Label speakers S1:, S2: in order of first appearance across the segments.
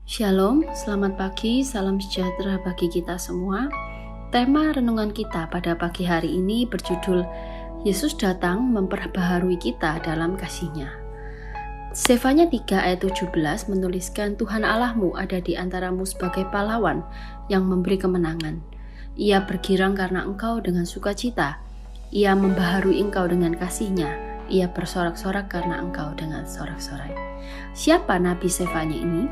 S1: Shalom, selamat pagi, salam sejahtera bagi kita semua. Tema renungan kita pada pagi hari ini berjudul Yesus datang memperbaharui kita dalam kasih-Nya. Sefanya 3 ayat 17 menuliskan Tuhan Allahmu ada di antaramu sebagai pahlawan yang memberi kemenangan. Ia bergirang karena engkau dengan sukacita. Ia membaharui engkau dengan kasih-Nya. Ia bersorak-sorak karena engkau dengan sorak-sorai. Siapa Nabi Sefanya ini?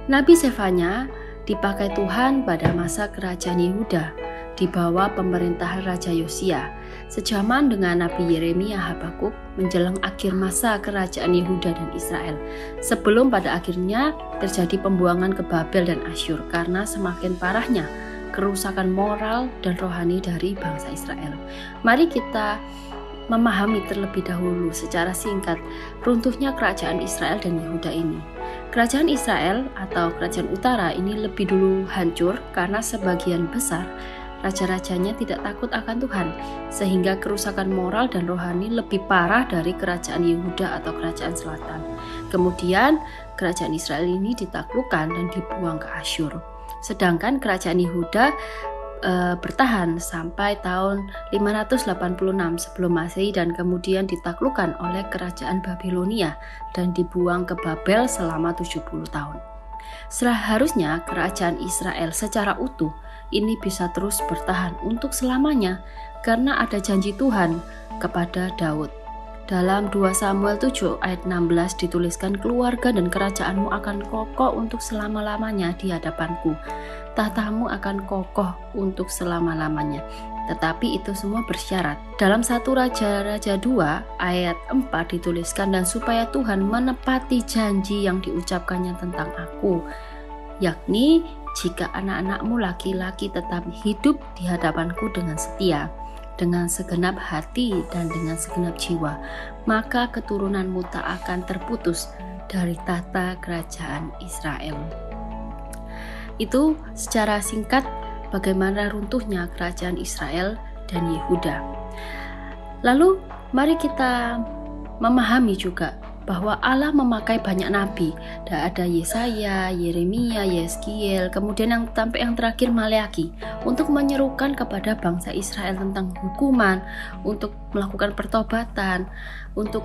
S1: Nabi Sefanya dipakai Tuhan pada masa kerajaan Yehuda di bawah pemerintahan Raja Yosia, sejaman dengan Nabi Yeremia Habakuk menjelang akhir masa kerajaan Yehuda dan Israel, sebelum pada akhirnya terjadi pembuangan ke Babel dan Asyur karena semakin parahnya kerusakan moral dan rohani dari bangsa Israel. Mari kita memahami terlebih dahulu secara singkat runtuhnya kerajaan Israel dan Yehuda ini. Kerajaan Israel atau kerajaan utara ini lebih dulu hancur karena sebagian besar raja-rajanya tidak takut akan Tuhan, sehingga kerusakan moral dan rohani lebih parah dari kerajaan Yehuda atau kerajaan selatan. Kemudian kerajaan Israel ini ditaklukkan dan dibuang ke Asyur. Sedangkan kerajaan Yehuda bertahan sampai tahun 586 sebelum Masehi dan kemudian ditaklukkan oleh kerajaan Babilonia dan dibuang ke Babel selama 70 tahun. Seharusnya kerajaan Israel secara utuh ini bisa terus bertahan untuk selamanya karena ada janji Tuhan kepada Daud. Dalam 2 Samuel 7 ayat 16 dituliskan, keluarga dan kerajaanmu akan kokoh untuk selama-lamanya di hadapanku. Tahtamu akan kokoh untuk selama-lamanya. Tetapi itu semua bersyarat. Dalam 1 Raja 2 ayat 4 dituliskan, dan supaya Tuhan menepati janji yang diucapkannya tentang aku, yakni jika anak-anakmu laki-laki tetap hidup di hadapanku dengan setia, dengan segenap hati dan dengan segenap jiwa, maka keturunanmu tak akan terputus dari tahta kerajaan Israel. Itu secara singkat bagaimana runtuhnya kerajaan Israel dan Yehuda. Lalu mari kita memahami juga bahwa Allah memakai banyak nabi. Ada Yesaya, Yeremia, Yeskiel, kemudian sampai yang terakhir Maleaki, untuk menyerukan kepada bangsa Israel tentang hukuman, untuk melakukan pertobatan, untuk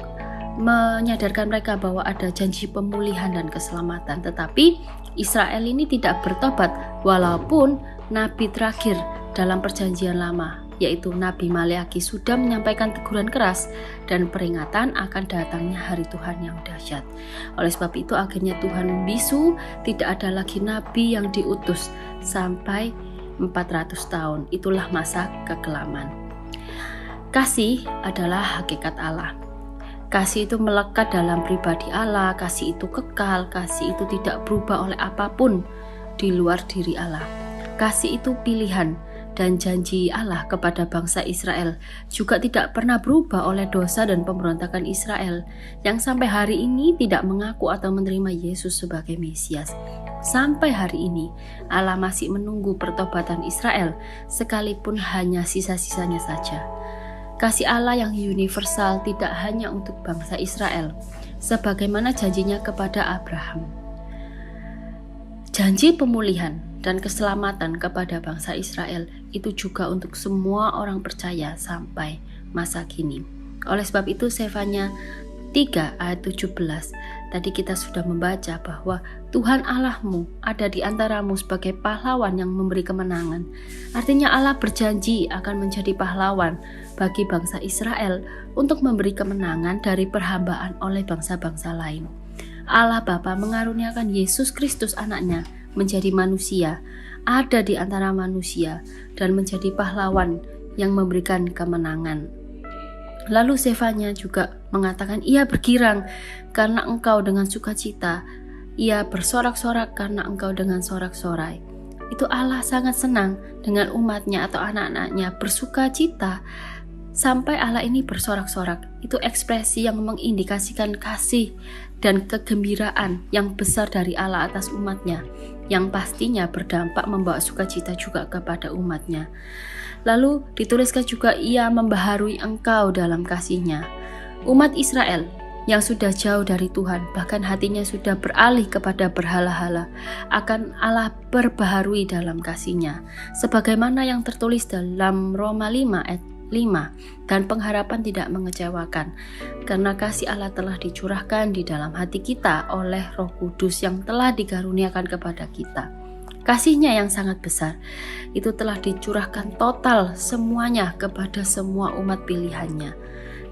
S1: menyadarkan mereka bahwa ada janji pemulihan dan keselamatan. Tetapi Israel ini tidak bertobat, walaupun nabi terakhir dalam perjanjian lama, yaitu Nabi Maleaki, sudah menyampaikan teguran keras dan peringatan akan datangnya hari Tuhan yang dahsyat. Oleh sebab itu akhirnya Tuhan membisu, tidak ada lagi nabi yang diutus sampai 400 tahun. Itulah masa kekelaman. Kasih adalah hakikat Allah. Kasih itu melekat dalam pribadi Allah, kasih itu kekal, kasih itu tidak berubah oleh apapun di luar diri Allah. Kasih itu pilihan, dan janji Allah kepada bangsa Israel juga tidak pernah berubah oleh dosa dan pemberontakan Israel yang sampai hari ini tidak mengaku atau menerima Yesus sebagai Mesias. Sampai hari ini Allah masih menunggu pertobatan Israel, sekalipun hanya sisa-sisanya saja. Kasih Allah yang universal tidak hanya untuk bangsa Israel, sebagaimana janjinya kepada Abraham. Janji pemulihan dan keselamatan kepada bangsa Israel itu juga untuk semua orang percaya sampai masa kini. Oleh sebab itu Sefanya 3 ayat 17 tadi kita sudah membaca bahwa Tuhan Allahmu ada di antaramu sebagai pahlawan yang memberi kemenangan. Artinya Allah berjanji akan menjadi pahlawan bagi bangsa Israel untuk memberi kemenangan dari perhambaan oleh bangsa-bangsa lain. Allah Bapa mengaruniakan Yesus Kristus anaknya menjadi manusia, ada di antara manusia, dan menjadi pahlawan yang memberikan kemenangan. Lalu Sefanya juga mengatakan, ia bergirang karena engkau dengan sukacita, ia bersorak-sorak karena engkau dengan sorak-sorai. Itu Allah sangat senang dengan umatnya atau anak-anaknya bersukacita. Sampai Allah ini bersorak-sorak, itu ekspresi yang mengindikasikan kasih dan kegembiraan yang besar dari Allah atas umatnya, yang pastinya berdampak membawa sukacita juga kepada umatnya. Lalu dituliskan juga, ia membaharui engkau dalam kasih-Nya. Umat Israel yang sudah jauh dari Tuhan, bahkan hatinya sudah beralih kepada berhala-hala, akan Allah perbaharui dalam kasih-Nya. Sebagaimana yang tertulis dalam Roma 5 ayat 5, dan pengharapan tidak mengecewakan, karena kasih Allah telah dicurahkan di dalam hati kita oleh Roh Kudus yang telah dikaruniakan kepada kita. Kasih-Nya yang sangat besar itu telah dicurahkan total semuanya kepada semua umat pilihan-Nya.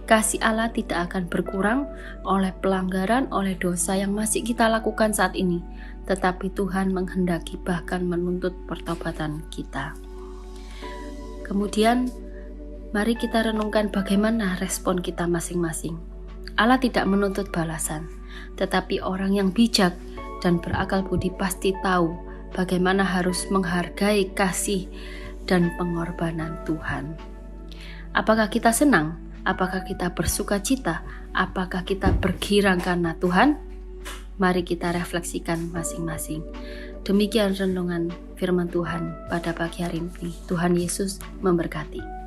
S1: Kasih Allah tidak akan berkurang oleh pelanggaran, oleh dosa yang masih kita lakukan saat ini, tetapi Tuhan menghendaki bahkan menuntut pertobatan kita. Kemudian mari kita renungkan bagaimana respon kita masing-masing. Allah tidak menuntut balasan, tetapi orang yang bijak dan berakal budi pasti tahu bagaimana harus menghargai kasih dan pengorbanan Tuhan. Apakah kita senang? Apakah kita bersuka cita? Apakah kita bergirang karena Tuhan? Mari kita refleksikan masing-masing. Demikian renungan firman Tuhan pada pagi hari ini. Tuhan Yesus memberkati.